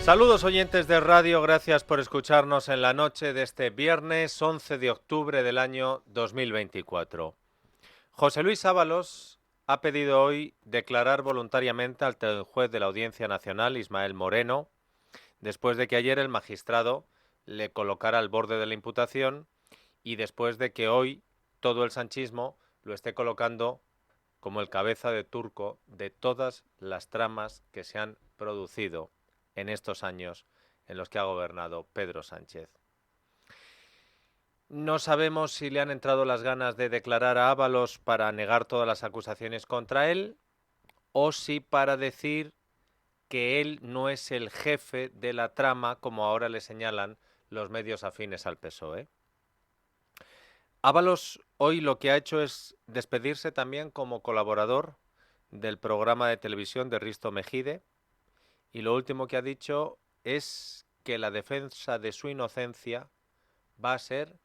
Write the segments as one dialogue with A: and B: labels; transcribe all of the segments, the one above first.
A: Saludos oyentes de radio, gracias por escucharnos en la noche de este viernes 11 de octubre del año 2024. José Luis Ábalos ha pedido hoy declarar voluntariamente ante el juez de la Audiencia Nacional, Ismael Moreno, después de que ayer el magistrado le colocara al borde de la imputación y después de que hoy todo el sanchismo lo esté colocando como el cabeza de turco de todas las tramas que se han producido en estos años en los que ha gobernado Pedro Sánchez. No sabemos si le han entrado las ganas de declarar a Ábalos para negar todas las acusaciones contra él o si para decir que él no es el jefe de la trama, como ahora le señalan los medios afines al PSOE. Ábalos hoy lo que ha hecho es despedirse también como colaborador del programa de televisión de Risto Mejide, y lo último que ha dicho es que la defensa de su inocencia va a ser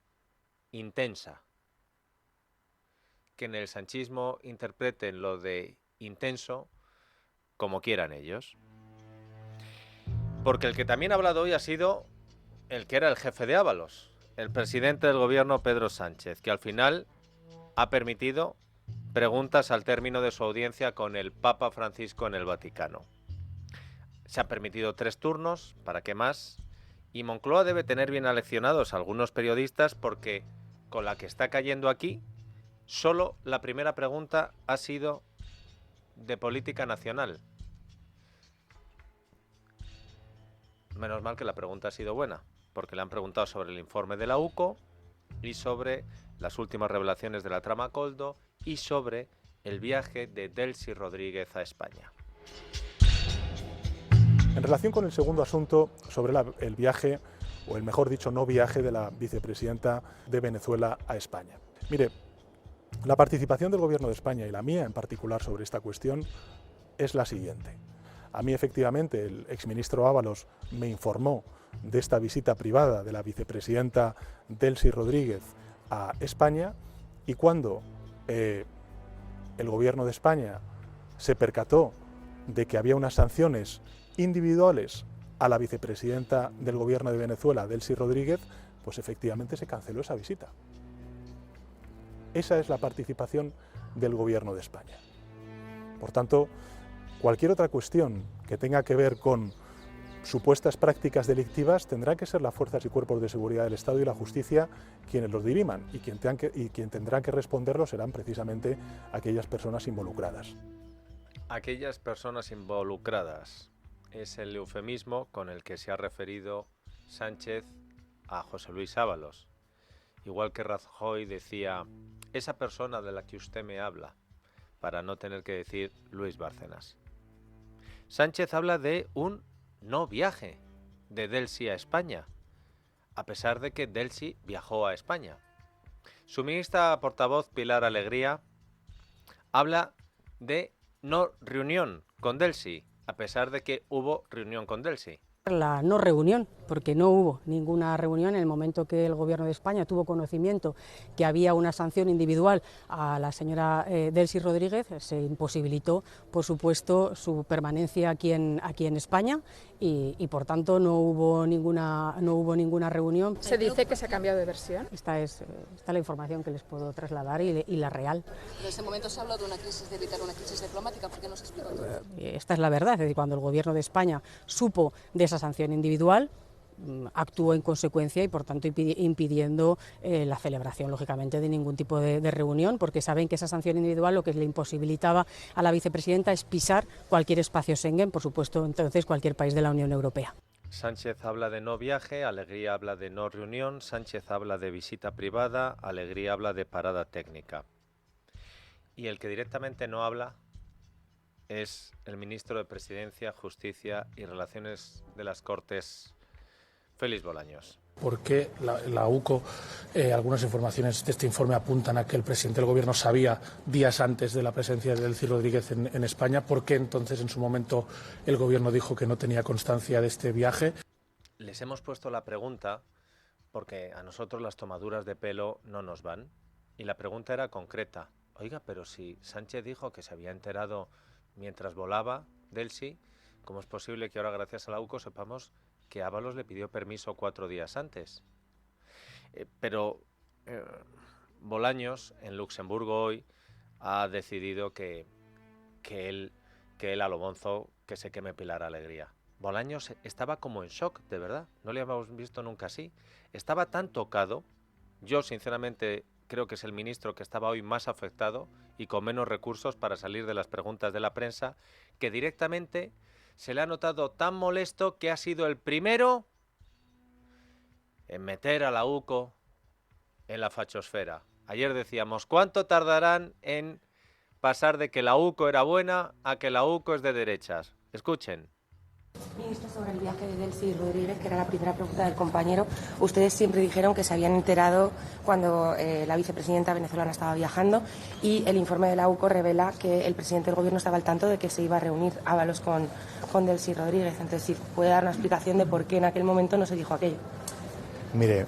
A: intensa. Que en el sanchismo interpreten lo de intenso como quieran ellos. Porque el que también ha hablado hoy ha sido el que era el jefe de Ábalos, el presidente del gobierno Pedro Sánchez, que al final ha permitido preguntas al término de su audiencia con el Papa Francisco en el Vaticano. Se han permitido 3 turnos, ¿para qué más? Y Moncloa debe tener bien aleccionados a algunos periodistas porque con la que está cayendo aquí, solo la primera pregunta ha sido de política nacional. Menos mal que la pregunta ha sido buena, porque le han preguntado sobre el informe de la UCO y sobre las últimas revelaciones de la trama Coldo y sobre el viaje de Delcy Rodríguez a España.
B: En relación con el segundo asunto, sobre el viaje, o el mejor dicho, no viaje de la vicepresidenta de Venezuela a España. Mire, la participación del Gobierno de España y la mía en particular sobre esta cuestión es la siguiente. A mí, efectivamente, el exministro Ábalos me informó de esta visita privada de la vicepresidenta Delcy Rodríguez a España, y cuando el Gobierno de España se percató de que había unas sanciones individuales a la vicepresidenta del Gobierno de Venezuela, Delcy Rodríguez, pues efectivamente se canceló esa visita. Esa es la participación del Gobierno de España. Por tanto, cualquier otra cuestión que tenga que ver con supuestas prácticas delictivas tendrán que ser las fuerzas y cuerpos de seguridad del Estado y la justicia quienes los diriman, y quien tendrán que responderlo serán precisamente aquellas personas involucradas.
A: Aquellas personas involucradas es el eufemismo con el que se ha referido Sánchez a José Luis Ábalos. Igual que Rajoy decía, esa persona de la que usted me habla, para no tener que decir Luis Bárcenas. Sánchez habla de un no viaje de Delcy a España, a pesar de que Delcy viajó a España. Su ministra portavoz Pilar Alegría habla de no reunión con Delcy, a pesar de que hubo reunión con Delcy.
C: La no reunión, porque no hubo ninguna reunión en el momento que el Gobierno de España tuvo conocimiento que había una sanción individual a la señora Delcy Rodríguez. Se imposibilitó, por supuesto, su permanencia aquí en España y por tanto no hubo ninguna reunión.
D: Se dice que se ha cambiado de versión.
C: Esta es la información que les puedo trasladar y la real.
E: En este momento se habla de una crisis, de evitar una crisis diplomática. ¿Por qué no se explica todo?
C: Esta es la verdad, es decir, cuando el Gobierno de España supo de esa sanción individual, actuó en consecuencia y por tanto impidiendo la celebración, lógicamente, de ningún tipo de reunión, porque saben que esa sanción individual lo que le imposibilitaba a la vicepresidenta es pisar cualquier espacio Schengen, por supuesto, entonces cualquier país de la Unión Europea.
A: Sánchez habla de no viaje, Alegría habla de no reunión, Sánchez habla de visita privada, Alegría habla de parada técnica. Y el que directamente no habla es el ministro de Presidencia, Justicia y Relaciones de las Cortes, Félix Bolaños.
F: ¿Por qué la UCO, algunas informaciones de este informe apuntan a que el presidente del Gobierno sabía días antes de la presencia de Delcy Rodríguez en España? ¿Por qué entonces en su momento el Gobierno dijo que no tenía constancia de este viaje?
A: Les hemos puesto la pregunta porque a nosotros las tomaduras de pelo no nos van y la pregunta era concreta. Oiga, pero si Sánchez dijo que se había enterado mientras volaba Delcy, ¿Cómo es posible que ahora, gracias a la UCO, sepamos que Ábalos le pidió permiso 4 días antes? Pero Bolaños, en Luxemburgo hoy, ha decidido que él a lo bonzo, que se queme Pilar Alegría. Bolaños estaba como en shock, de verdad. No le habíamos visto nunca así. Estaba tan tocado. Yo, sinceramente, creo que es el ministro que estaba hoy más afectado y con menos recursos para salir de las preguntas de la prensa, que directamente se le ha notado tan molesto que ha sido el primero en meter a la UCO en la fachosfera. Ayer decíamos, ¿cuánto tardarán en pasar de que la UCO era buena a que la UCO es de derechas? Escuchen.
G: Ministro, sobre el viaje de Delcy Rodríguez, que era la primera pregunta del compañero, ustedes siempre dijeron que se habían enterado cuando la vicepresidenta venezolana estaba viajando, y el informe de la UCO revela que el presidente del gobierno estaba al tanto de que se iba a reunir Ábalos con Delcy Rodríguez. Entonces, si puede dar una explicación de por qué en aquel momento no se dijo aquello.
H: Mire,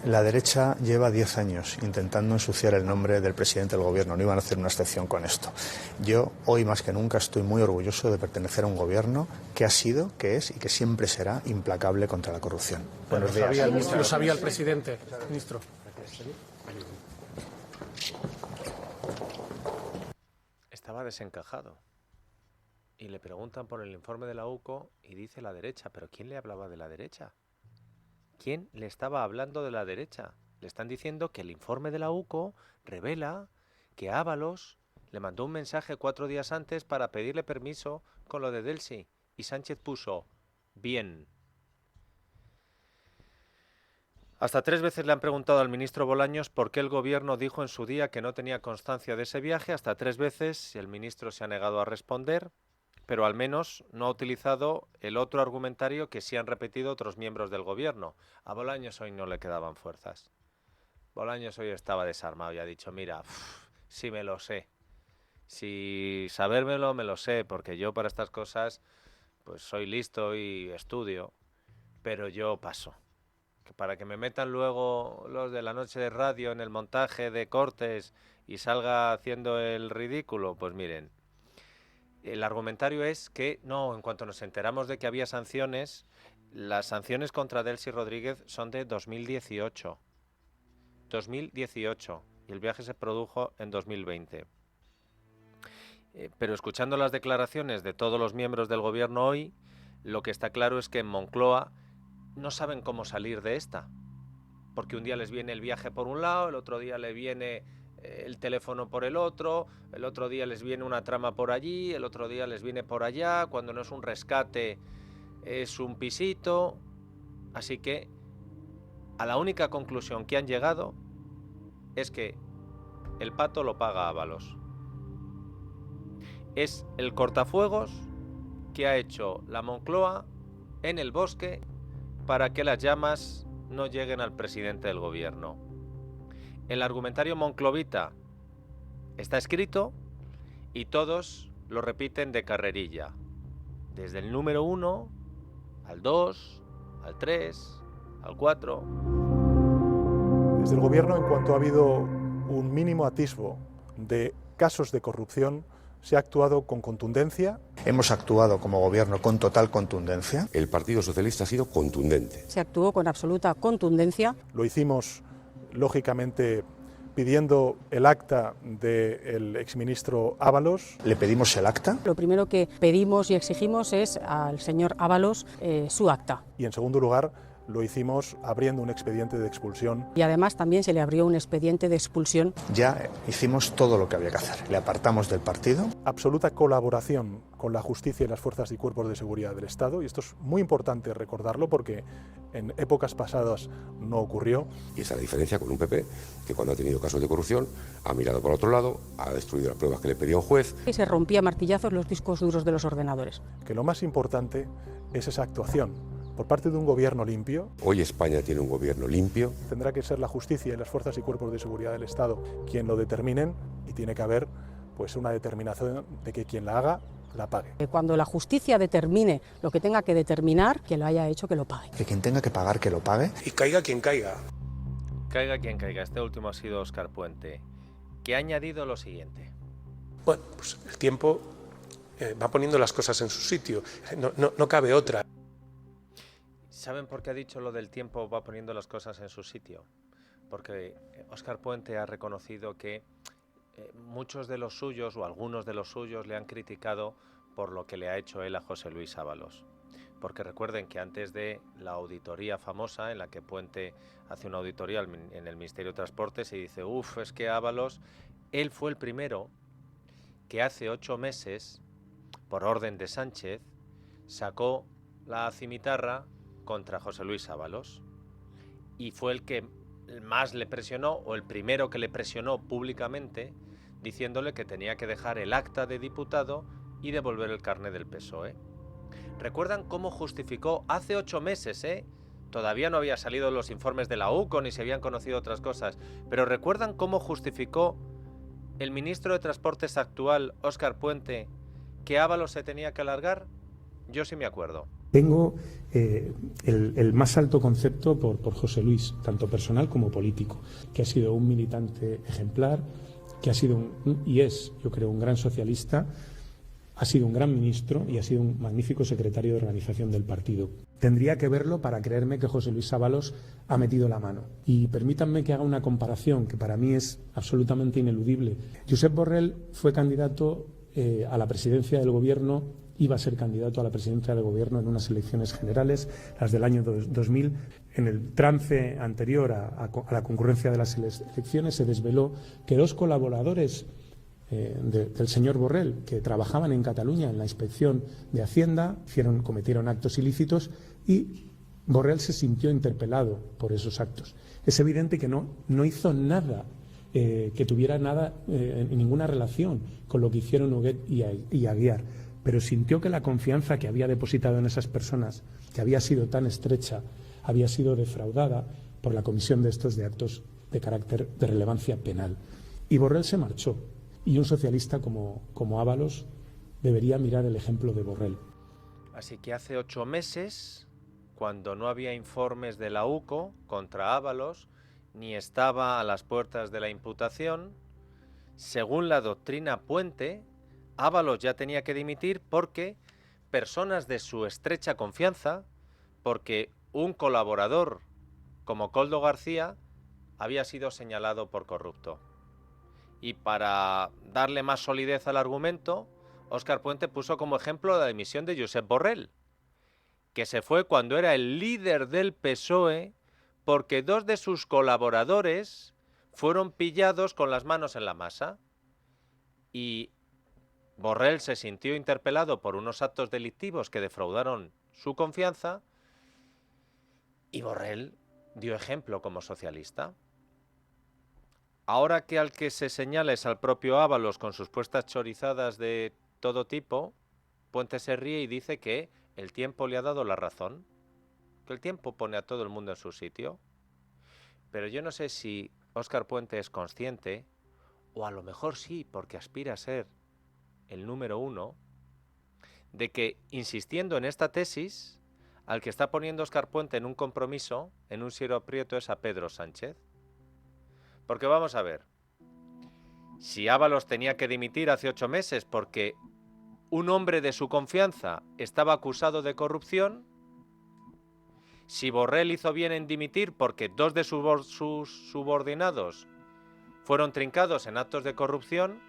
H: la derecha lleva 10 años intentando ensuciar el nombre del presidente del gobierno. No iban a hacer una excepción con esto. Yo, hoy más que nunca, estoy muy orgulloso de pertenecer a un gobierno que ha sido, que es y que siempre será implacable contra la corrupción. Buenos días.
F: Lo sabía el presidente, ministro.
A: Estaba desencajado. Y le preguntan por el informe de la UCO y dice la derecha. ¿Pero quién le hablaba de la derecha? ¿Quién le estaba hablando de la derecha? Le están diciendo que el informe de la UCO revela que Ábalos le mandó un mensaje 4 días antes para pedirle permiso con lo de Delcy. Y Sánchez puso, bien. Hasta 3 veces le han preguntado al ministro Bolaños por qué el gobierno dijo en su día que no tenía constancia de ese viaje. Hasta 3 veces el ministro se ha negado a responder, pero al menos no ha utilizado el otro argumentario que sí han repetido otros miembros del gobierno. A Bolaños hoy no le quedaban fuerzas. Bolaños hoy estaba desarmado y ha dicho, mira, sí me lo sé. Si sabérmelo, me lo sé, porque yo para estas cosas pues soy listo y estudio, pero yo paso. Que para que me metan luego los de la noche de radio en el montaje de cortes y salga haciendo el ridículo, pues miren. El argumentario es que, no, en cuanto nos enteramos de que había sanciones, las sanciones contra Delcy Rodríguez son de 2018. 2018. Y el viaje se produjo en 2020. Pero escuchando las declaraciones de todos los miembros del gobierno hoy, lo que está claro es que en Moncloa no saben cómo salir de esta. Porque un día les viene el viaje por un lado, el otro día le viene el teléfono por el otro día les viene una trama por allí, el otro día les viene por allá, cuando no es un rescate es un pisito. Así que a la única conclusión que han llegado es que el pato lo paga Ábalos. Es el cortafuegos que ha hecho la Moncloa en el bosque para que las llamas no lleguen al presidente del gobierno. El argumentario monclovita está escrito y todos lo repiten de carrerilla. Desde el número 1 al 2, al 3, al 4.
B: Desde el gobierno, en cuanto ha habido un mínimo atisbo de casos de corrupción, se ha actuado con contundencia.
H: Hemos actuado como gobierno con total contundencia.
I: El Partido Socialista ha sido contundente.
C: Se actuó con absoluta contundencia.
B: Lo hicimos, lógicamente, pidiendo el acta del exministro Ábalos.
H: Le pedimos el acta.
C: Lo primero que pedimos y exigimos es al señor Ábalos su acta.
B: Y en segundo lugar, lo hicimos abriendo un expediente de expulsión.
C: Y además también se le abrió un expediente de expulsión.
H: Ya hicimos todo lo que había que hacer. Le apartamos del partido.
B: Absoluta colaboración con la justicia y las fuerzas y cuerpos de seguridad del Estado. Y esto es muy importante recordarlo porque en épocas pasadas no ocurrió.
I: Y esa es la diferencia con un PP que cuando ha tenido casos de corrupción ha mirado por otro lado, ha destruido las pruebas que le pedía un juez.
C: Y se rompía a martillazos los discos duros de los ordenadores.
B: Que lo más importante es esa actuación por parte de un gobierno limpio.
I: Hoy España tiene un gobierno limpio.
B: Tendrá que ser la justicia y las fuerzas y cuerpos de seguridad del Estado quien lo determinen y tiene que haber pues una determinación de que quien la haga la pague.
C: Cuando la justicia determine lo que tenga que determinar, que lo haya hecho, que lo pague.
H: Que quien tenga que pagar, que lo pague.
J: Y caiga quien caiga.
A: Caiga quien caiga. Este último ha sido Óscar Puente, que ha añadido lo siguiente.
J: Bueno, pues el tiempo Va poniendo las cosas en su sitio, no cabe otra.
A: ¿Saben por qué ha dicho lo del tiempo va poniendo las cosas en su sitio? Porque Óscar Puente ha reconocido que muchos de los suyos o algunos de los suyos le han criticado por lo que le ha hecho él a José Luis Ábalos. Porque recuerden que antes de la auditoría famosa, en la que Puente hace una auditoría en el Ministerio de Transportes y dice, es que Ábalos, él fue el primero que hace 8 meses, por orden de Sánchez, sacó la cimitarra contra José Luis Ábalos. Y fue el que más le presionó, o el primero que le presionó públicamente, diciéndole que tenía que dejar el acta de diputado y devolver el carné del PSOE. ¿Recuerdan cómo justificó hace 8 meses, Todavía no había salido los informes de la UCO ni se habían conocido otras cosas, pero ¿recuerdan cómo justificó el ministro de Transportes actual, Óscar Puente, que Ábalos se tenía que alargar? Yo sí me acuerdo.
K: Tengo el más alto concepto por José Luis, tanto personal como político, que ha sido un militante ejemplar, que ha sido y es, yo creo, un gran socialista, ha sido un gran ministro y ha sido un magnífico secretario de organización del partido. Tendría que verlo para creerme que José Luis Ábalos ha metido la mano. Y permítanme que haga una comparación que para mí es absolutamente ineludible. Josep Borrell fue candidato a la presidencia del Gobierno, iba a ser candidato a la presidencia del Gobierno en unas elecciones generales, las del año 2000. En el trance anterior a la concurrencia de las elecciones se desveló que 2 colaboradores del señor Borrell, que trabajaban en Cataluña en la inspección de Hacienda, cometieron actos ilícitos y Borrell se sintió interpelado por esos actos. Es evidente que no hizo nada que tuviera ninguna relación con lo que hicieron Huguet y Aguiar, pero sintió que la confianza que había depositado en esas personas, que había sido tan estrecha, había sido defraudada por la comisión de estos de actos de carácter de relevancia penal. Y Borrell se marchó. Y un socialista como Ábalos debería mirar el ejemplo de Borrell.
A: Así que hace 8 meses, cuando no había informes de la UCO contra Ábalos, ni estaba a las puertas de la imputación, según la doctrina Puente, Ábalos ya tenía que dimitir porque personas de su estrecha confianza, porque un colaborador como Koldo García había sido señalado por corrupto. Y para darle más solidez al argumento, Óscar Puente puso como ejemplo la dimisión de Josep Borrell, que se fue cuando era el líder del PSOE porque 2 de sus colaboradores fueron pillados con las manos en la masa. Y Borrell se sintió interpelado por unos actos delictivos que defraudaron su confianza y Borrell dio ejemplo como socialista. Ahora que al que se señala es al propio Ábalos con sus puestas chorizadas de todo tipo, Puente se ríe y dice que el tiempo le ha dado la razón, que el tiempo pone a todo el mundo en su sitio. Pero yo no sé si Óscar Puente es consciente, o a lo mejor sí, porque aspira a ser el número 1, de que, insistiendo en esta tesis, al que está poniendo Óscar Puente en un compromiso, en un cielo aprieto, es a Pedro Sánchez. Porque vamos a ver, si Ábalos tenía que dimitir hace 8 meses porque un hombre de su confianza estaba acusado de corrupción, si Borrell hizo bien en dimitir porque 2 de sus subordinados fueron trincados en actos de corrupción,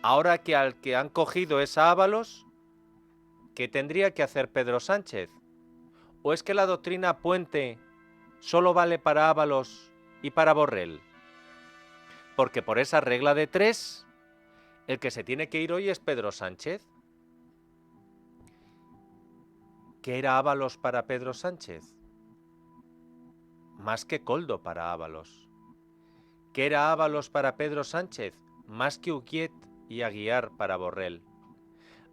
A: ahora que al que han cogido es a Ábalos, ¿qué tendría que hacer Pedro Sánchez? ¿O es que la doctrina Puente solo vale para Ábalos y para Borrell? Porque por esa regla de 3, el que se tiene que ir hoy es Pedro Sánchez. ¿Qué era Ábalos para Pedro Sánchez? Más que Koldo para Ábalos. ¿Qué era Ábalos para Pedro Sánchez? Más que Huguet y Aguiar para Borrell.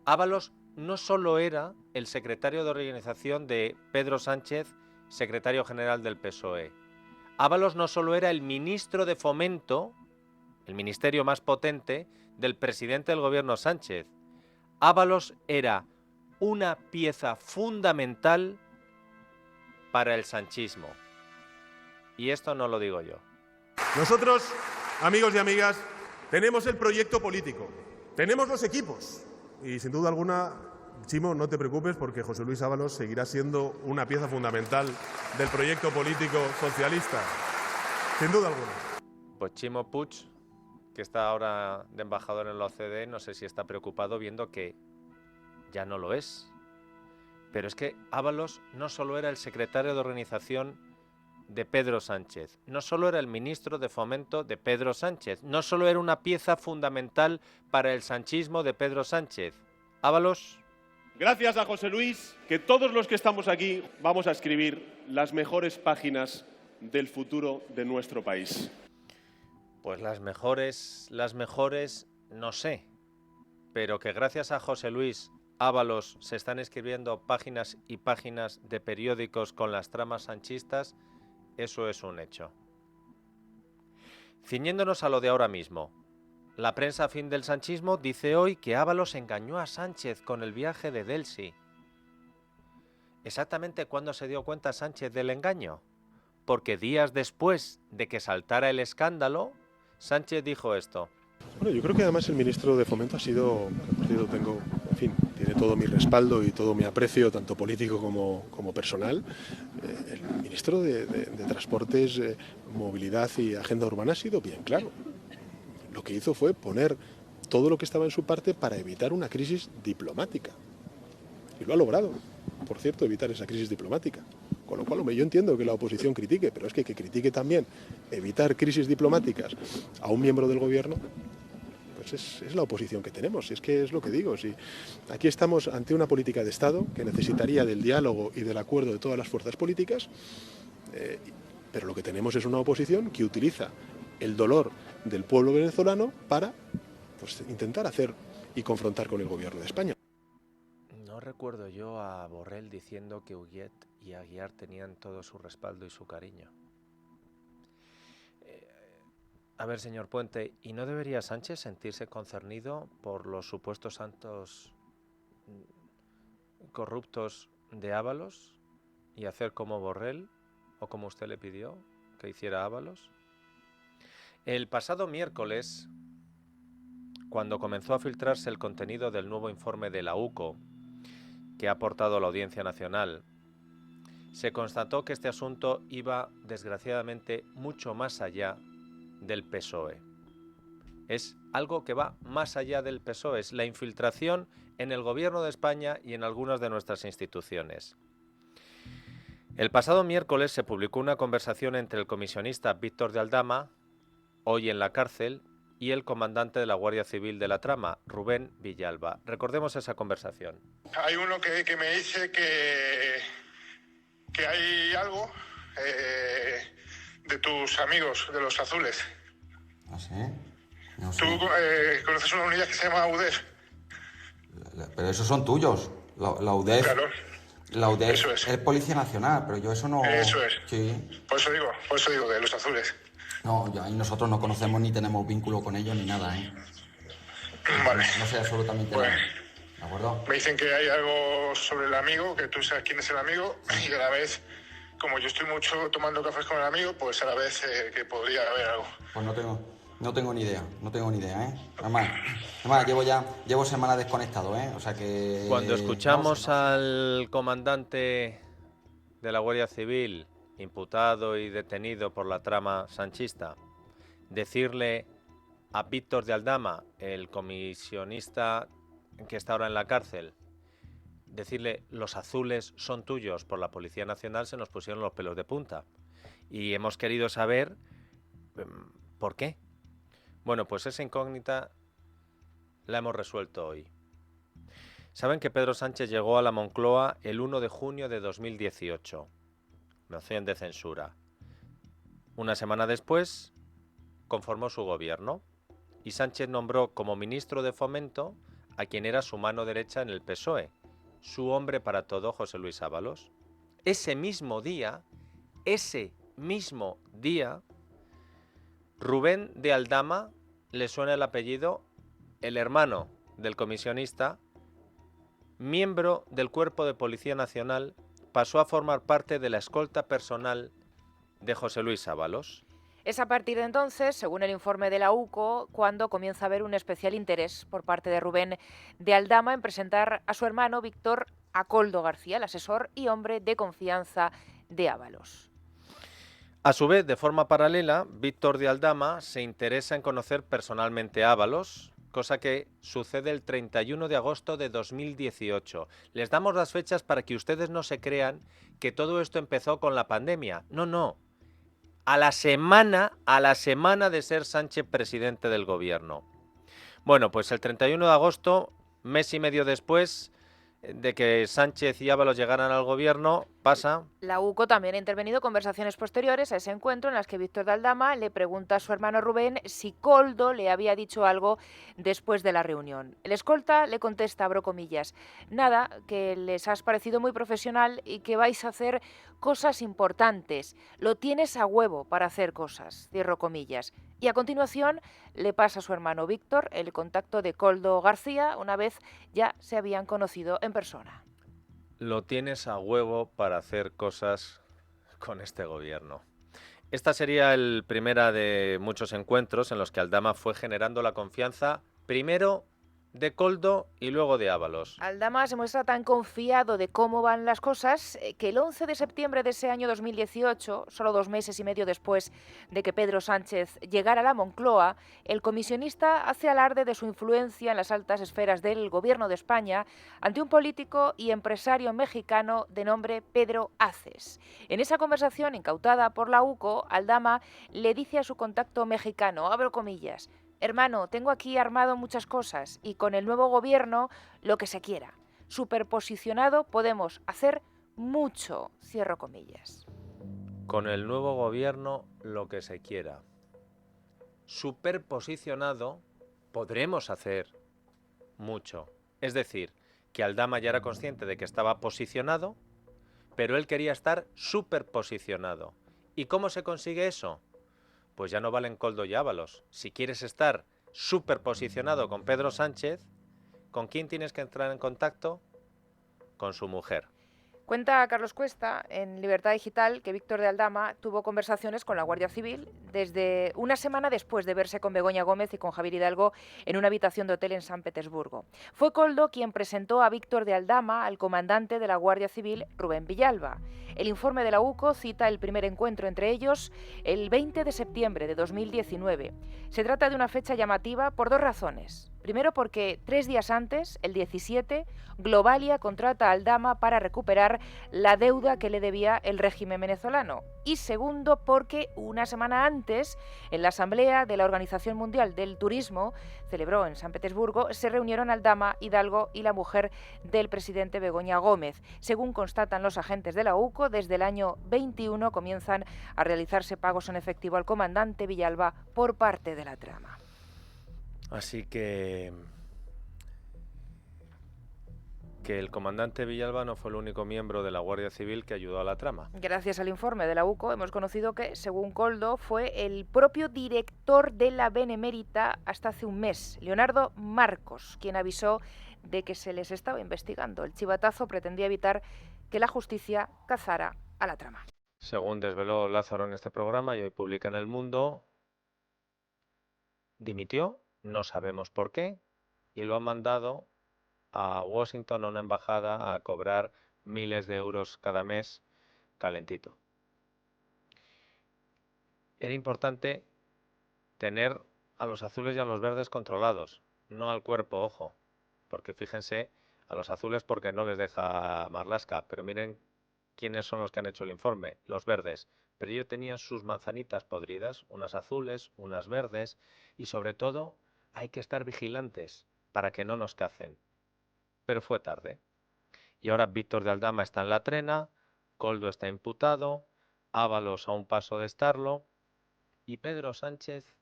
A: Ábalos no solo era el secretario de organización de Pedro Sánchez, secretario general del PSOE. Ábalos no solo era el ministro de Fomento, el ministerio más potente del presidente del gobierno Sánchez. Ábalos era una pieza fundamental para el sanchismo. Y esto no lo digo yo.
L: Nosotros, amigos y amigas, tenemos el proyecto político, tenemos los equipos, Y sin duda alguna, Chimo, no te preocupes porque José Luis Ábalos seguirá siendo una pieza fundamental del proyecto político socialista. Sin duda alguna.
A: Pues Chimo Puig, que está ahora de embajador en la OCDE, no sé si está preocupado viendo que ya no lo es. Pero es que Ábalos no solo era el secretario de organización de Pedro Sánchez, no solo era el ministro de Fomento de Pedro Sánchez, no solo era una pieza fundamental para el sanchismo de Pedro Sánchez. Ábalos...
M: Gracias a José Luis, que todos los que estamos aquí vamos a escribir las mejores páginas del futuro de nuestro país.
A: Pues las mejores, no sé, pero que gracias a José Luis Ábalos se están escribiendo páginas y páginas de periódicos con las tramas sanchistas, eso es un hecho. Ciñéndonos a lo de ahora mismo, la prensa afín del sanchismo dice hoy que Ábalos engañó a Sánchez con el viaje de Delsi. ¿Exactamente cuándo se dio cuenta Sánchez del engaño? Porque días después de que saltara el escándalo, Sánchez dijo esto.
J: Bueno, yo creo que además el ministro de Fomento ha sido, tengo, en fin, tiene todo mi respaldo y todo mi aprecio, tanto político como personal. El ministro de Transportes, Movilidad y Agenda Urbana ha sido bien claro. Lo que hizo fue poner todo lo que estaba en su parte para evitar una crisis diplomática. Y lo ha logrado, por cierto, evitar esa crisis diplomática. Con lo cual, hombre, yo entiendo que la oposición critique, pero es que critique también evitar crisis diplomáticas a un miembro del gobierno, pues es la oposición que tenemos. Es que es lo que digo. Si aquí estamos ante una política de Estado que necesitaría del diálogo y del acuerdo de todas las fuerzas políticas, pero lo que tenemos es una oposición que utiliza el dolor del pueblo venezolano para pues, intentar hacer y confrontar con el gobierno de España.
A: No recuerdo yo a Borrell diciendo que Huguet y Aguiar tenían todo su respaldo y su cariño. A ver, señor Puente, ¿y no debería Sánchez sentirse concernido por los supuestos santos corruptos de Ábalos y hacer como Borrell o como usted le pidió que hiciera Ábalos? El pasado miércoles, cuando comenzó a filtrarse el contenido del nuevo informe de la UCO que ha aportado la Audiencia Nacional, se constató que este asunto iba, desgraciadamente, mucho más allá del PSOE. Es algo que va más allá del PSOE, es la infiltración en el Gobierno de España y en algunas de nuestras instituciones. El pasado miércoles se publicó una conversación entre el comisionista Víctor de Aldama, hoy en la cárcel, y el comandante de la Guardia Civil de la trama, Rubén Villalba. Recordemos esa conversación.
N: Hay uno que me dice que hay algo de tus amigos, de los azules.
O: ¿Ah, sí? No sé.
N: ¿Tú conoces una unidad que se llama UDEF?
O: Pero esos son tuyos. La UDEF.
N: Claro.
O: La UDEF
N: Eso es.
O: Policía Nacional, pero yo eso no...
N: Eso es.
O: Sí.
N: Por eso digo, de los azules.
O: No, y nosotros no conocemos ni tenemos vínculo con ellos ni nada, ¿eh?
N: Vale.
O: No sé absolutamente nada. ¿De acuerdo?
N: Me dicen que hay algo sobre el amigo, que tú sabes quién es el amigo, y a la vez, como yo estoy mucho tomando cafés con el amigo, pues a la vez que podría haber algo.
O: Pues no tengo ni idea, ¿eh? Además, llevo semanas desconectado, ¿eh? O sea que...
A: Cuando escuchamos al comandante de la Guardia Civil, imputado y detenido por la trama sanchista, decirle a Víctor de Aldama, el comisionista que está ahora en la cárcel, decirle los azules son tuyos por la Policía Nacional, se nos pusieron los pelos de punta. Y hemos querido saber por qué. Bueno, pues esa incógnita la hemos resuelto hoy. Saben que Pedro Sánchez llegó a la Moncloa el 1 de junio de 2018. Moción de censura. Una semana después, conformó su gobierno y Sánchez nombró como ministro de Fomento a quien era su mano derecha en el PSOE, su hombre para todo, José Luis Ábalos. Ese mismo día, Rubén de Aldama, le suena el apellido, el hermano del comisionista, miembro del Cuerpo de Policía Nacional, pasó a formar parte de la escolta personal de José Luis Ábalos.
P: Es a partir de entonces, según el informe de la UCO, cuando comienza a haber un especial interés por parte de Rubén de Aldama en presentar a su hermano Víctor a Koldo García, el asesor y hombre de confianza de Ábalos.
A: A su vez, de forma paralela, Víctor de Aldama se interesa en conocer personalmente a Ábalos, cosa que sucede el 31 de agosto de 2018. Les damos las fechas para que ustedes no se crean que todo esto empezó con la pandemia. No, no. A la semana de ser Sánchez presidente del gobierno. Bueno, pues el 31 de agosto, mes y medio después de que Sánchez y Ábalos llegaran al gobierno, pasa.
P: La UCO también ha intervenido conversaciones posteriores a ese encuentro en las que Víctor de Aldama le pregunta a su hermano Rubén si Koldo le había dicho algo después de la reunión. El escolta le contesta, abro comillas, nada, que les has parecido muy profesional y que vais a hacer cosas importantes. Lo tienes a huevo para hacer cosas, cierro comillas. Y a continuación le pasa a su hermano Víctor el contacto de Koldo García una vez ya se habían conocido en persona.
A: Lo tienes a huevo para hacer cosas con este gobierno. Esta sería el primera de muchos encuentros en los que Aldama fue generando la confianza primero de Koldo y luego de Ábalos.
P: Aldama se muestra tan confiado de cómo van las cosas que el 11 de septiembre de ese año 2018, solo 2 meses y medio después de que Pedro Sánchez llegara a la Moncloa, el comisionista hace alarde de su influencia en las altas esferas del gobierno de España ante un político y empresario mexicano de nombre Pedro Aces. En esa conversación incautada por la UCO, Aldama le dice a su contacto mexicano, abro comillas, hermano, tengo aquí armado muchas cosas y con el nuevo gobierno lo que se quiera. Superposicionado podemos hacer mucho, cierro comillas.
A: Con el nuevo gobierno lo que se quiera. Superposicionado podremos hacer mucho. Es decir, que Aldama ya era consciente de que estaba posicionado, pero él quería estar superposicionado. ¿Y cómo se consigue eso? Pues ya no valen Koldo y Ábalos. Si quieres estar superposicionado con Pedro Sánchez, ¿con quién tienes que entrar en contacto? Con su mujer.
P: Cuenta Carlos Cuesta en Libertad Digital que Víctor de Aldama tuvo conversaciones con la Guardia Civil desde una semana después de verse con Begoña Gómez y con Javier Hidalgo en una habitación de hotel en San Petersburgo. Fue Koldo quien presentó a Víctor de Aldama al comandante de la Guardia Civil, Rubén Villalba. El informe de la UCO cita el primer encuentro entre ellos el 20 de septiembre de 2019. Se trata de una fecha llamativa por 2 razones. Primero porque 3 días antes, el 17, Globalia contrata a Aldama para recuperar la deuda que le debía el régimen venezolano. Y segundo porque una semana antes, en la Asamblea de la Organización Mundial del Turismo, celebró en San Petersburgo, se reunieron Aldama, Hidalgo y la mujer del presidente Begoña Gómez. Según constatan los agentes de la UCO, desde el año 21 comienzan a realizarse pagos en efectivo al comandante Villalba por parte de la trama.
A: Así que el comandante Villalba no fue el único miembro de la Guardia Civil que ayudó a la trama.
P: Gracias al informe de la UCO hemos conocido que, según Koldo, fue el propio director de la Benemérita hasta hace un mes, Leonardo Marcos, quien avisó de que se les estaba investigando. El chivatazo pretendía evitar que la justicia cazara a la trama.
A: Según desveló Lázaro en este programa y hoy publica en El Mundo, dimitió, no sabemos por qué, y lo han mandado a Washington, a una embajada, a cobrar miles de euros cada mes calentito. Era importante tener a los azules y a los verdes controlados, no al cuerpo, ojo, porque fíjense, a los azules porque no les deja Marlaska, pero miren quiénes son los que han hecho el informe, los verdes. Pero ellos tenían sus manzanitas podridas, unas azules, unas verdes, y sobre todo hay que estar vigilantes para que no nos cacen. Pero fue tarde. Y ahora Víctor de Aldama está en la trena, Koldo está imputado, Ábalos a un paso de estarlo, y Pedro Sánchez...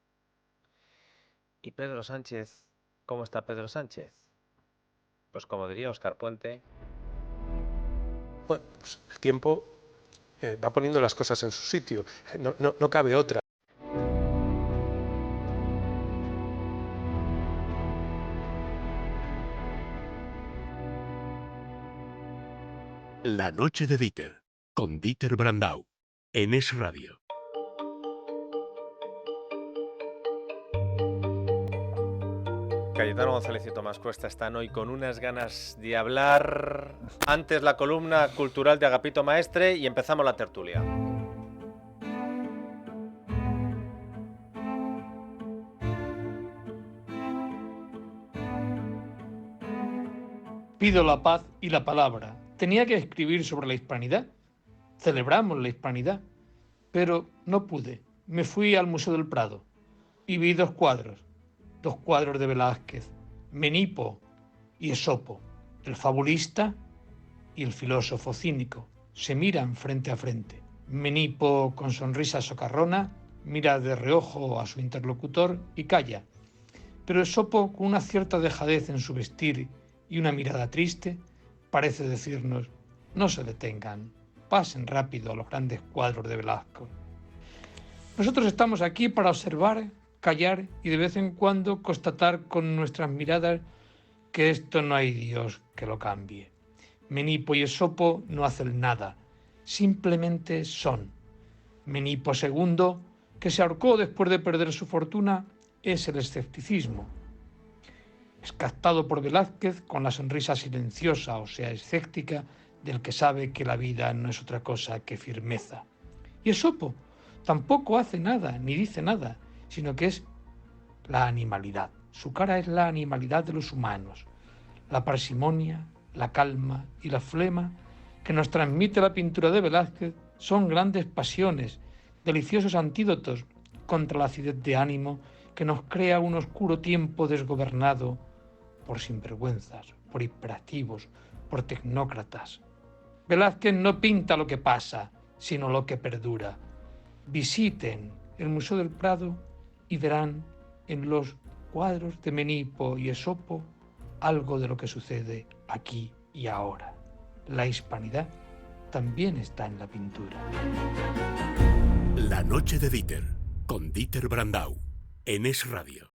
A: ¿Cómo está Pedro Sánchez? Pues como diría Óscar Puente...
Q: Bueno, pues el tiempo va poniendo las cosas en su sitio, no cabe otra.
R: La noche de Dieter, con Dieter Brandau, en Es Radio.
A: Cayetano González y Tomás Cuesta están hoy con unas ganas de hablar. Antes la columna cultural de Agapito Maestre y empezamos la tertulia.
R: Pido la paz y la palabra. Tenía que escribir sobre la hispanidad. Celebramos la hispanidad. Pero no pude. Me fui al Museo del Prado y vi dos cuadros de Velázquez, Menipo y Esopo, el fabulista y el filósofo cínico. Se miran frente a frente. Menipo, con sonrisa socarrona, mira de reojo a su interlocutor y calla. Pero Esopo, con una cierta dejadez en su vestir y una mirada triste, parece decirnos: no se detengan, pasen rápido a los grandes cuadros de Velázquez. Nosotros estamos aquí para observar, callar y de vez en cuando constatar con nuestras miradas que esto no hay Dios que lo cambie. Menipo y Esopo no hacen nada, simplemente son. Menipo II, que se ahorcó después de perder su fortuna, es el escepticismo. Es captado por Velázquez con la sonrisa silenciosa, o sea, escéptica, del que sabe que la vida no es otra cosa que firmeza. Y Esopo tampoco hace nada, ni dice nada, sino que es la animalidad. Su cara es la animalidad de los humanos, la parsimonia, la calma y la flema que nos transmite la pintura de Velázquez son grandes pasiones, deliciosos antídotos contra la acidez de ánimo que nos crea un oscuro tiempo desgobernado por sinvergüenzas, por hiperactivos, por tecnócratas. Velázquez no pinta lo que pasa, sino lo que perdura. Visiten el Museo del Prado y verán en los cuadros de Menipo y Esopo algo de lo que sucede aquí y ahora. La hispanidad también está en la pintura.
S: La noche de Dieter, con Dieter Brandau, en Es Radio.